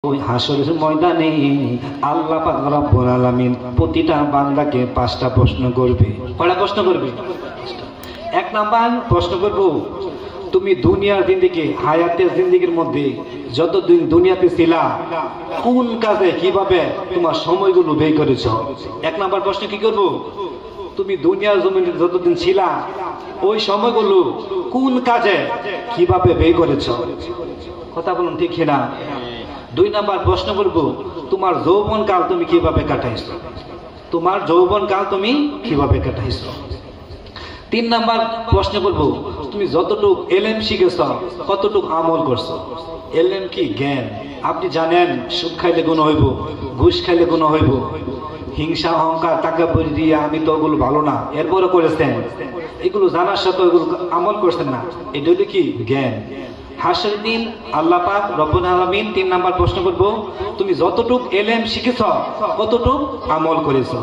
ওই হাসরের ময়দানে আল্লাহ পাক রব্বুল আলামিন প্রতিটা বান্দাকে 5টা প্রশ্ন করবে। কয়টা প্রশ্ন করবে? এক নাম্বার প্রশ্ন করব, তুমি দুনিয়ার জিন্দেগি হায়াতের জিন্দেগির মধ্যে যতদিন দুনিয়াতে ছিলা কোন কাজে কিভাবে তোমার সময়গুলো ব্যয় করেছো। এক নাম্বার প্রশ্ন কি করব, তুমি দুনিয়ার জমিনে যতদিন ছিলা ওই সময়গুলো কোন কাজে কিভাবে ব্যয় করেছো। কথা বলুন ঠিক কিনা? দুই নাম্বার প্রশ্ন করব, তোমার যৌবন কাল তুমি কিভাবে কাটাইছো। তোমার যৌবন কাল তুমি কিভাবে কাটাইছো। তিন নাম্বার প্রশ্ন করব, তুমি যতটুক এলেম শিখেছ কতটুক আমল করছো। এলেম কি? জ্ঞান। আপনি জানেন সুদ খাইলে গুনাহ হইব, ঘুষ খাইলে গুনাহ হইব, হিংসা অহংকার টাকা পরি দিয়ে আমি তো ওগুলো ভালো না, এরপরে করেছেন। এগুলো জানার সাথে ওগুলো আমল করছেন না, এটা হলো কি? জ্ঞান। হাসরের দিন আল্লাহ পাক রব্বুল আলামিন 3 নাম্বার প্রশ্ন করব, তুমি যতটুক এলেম শিখেছ কতটুক আমল করেছো।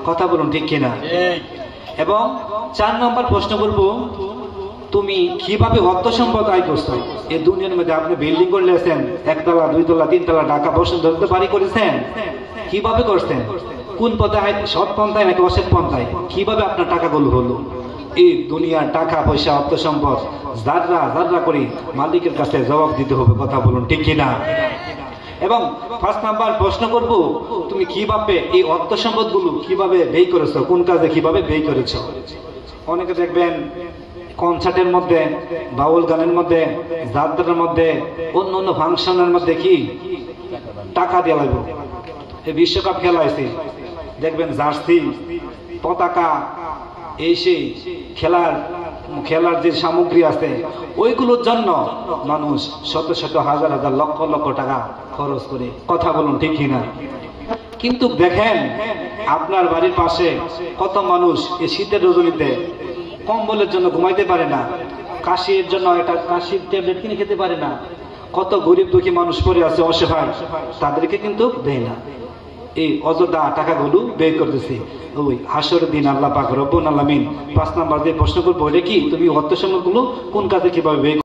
কথা বলুন ঠিক কিনা? এবং 4 নাম্বার প্রশ্ন করব, তুমি কিভাবে অর্থ সম্পদ আয় করছো। এই দুনিয়ার মধ্যে আপনি বিল্ডিং করলেছেন, 1 তলা 2 তলা 3 তলা ঢাকা বসে ধরতে বাড়ি করেছেন, কিভাবে করছেন? কোন পথে? সৎ পন্থায় নাকি অসৎ পন্থায়? কিভাবে আপনার টাকাগুলো হলো? এই দুনিয়ার টাকা পয়সা অর্থ সম্পদ যাররা যাররা করে মালিকের কাছে জবাব দিতে হবে। কথা বলুন ঠিক কিনা? এবং 5 নাম্বার প্রশ্ন করব, তুমি কিভাবে এই অর্থ সম্পদ গুলো কিভাবে ব্যয় করেছো, কোন কাজে কিভাবে ব্যয় করেছো। অনেকে দেখবেন কনসার্টের মধ্যে, বাউল গানের মধ্যে, যাত্রার মধ্যে, অন্য অন্য ফাংশনের মধ্যে কি টাকা দেওয়া লাগবে। এই বিশ্বকাপ খেলা হয়েছে, দেখবেন জার্সি, পতাকা, এই সেই খেলার যে সামগ্রী আছে ওইগুলোর জন্য মানুষ শত শত হাজার হাজার লক্ষ লক্ষ টাকা খরচ করে। কথা বলুন ঠিক কিনা? কিন্তু দেখেন আপনার বাড়ির পাশে কত মানুষ এই শীতের রজনীতে কম্বলের জন্য ঘুমাইতে পারে না, কাশির জন্য একটা কাশির ট্যাবলেট কিনে খেতে পারে না। কত গরিব দুঃখী মানুষ পড়ে আছে অসহায়, তাদেরকে কিন্তু দেয় না। এই অযথা টাকাগুলো ব্যয় করতেছে। ওই হাসরের দিন আল্লাহ পাক রব্বুল আলামিন 5 নাম্বার দিয়ে প্রশ্ন করবো, এটা কি? তুমি অর্থ সম্পদগুলো কোন কাজে কিভাবে ব্যয়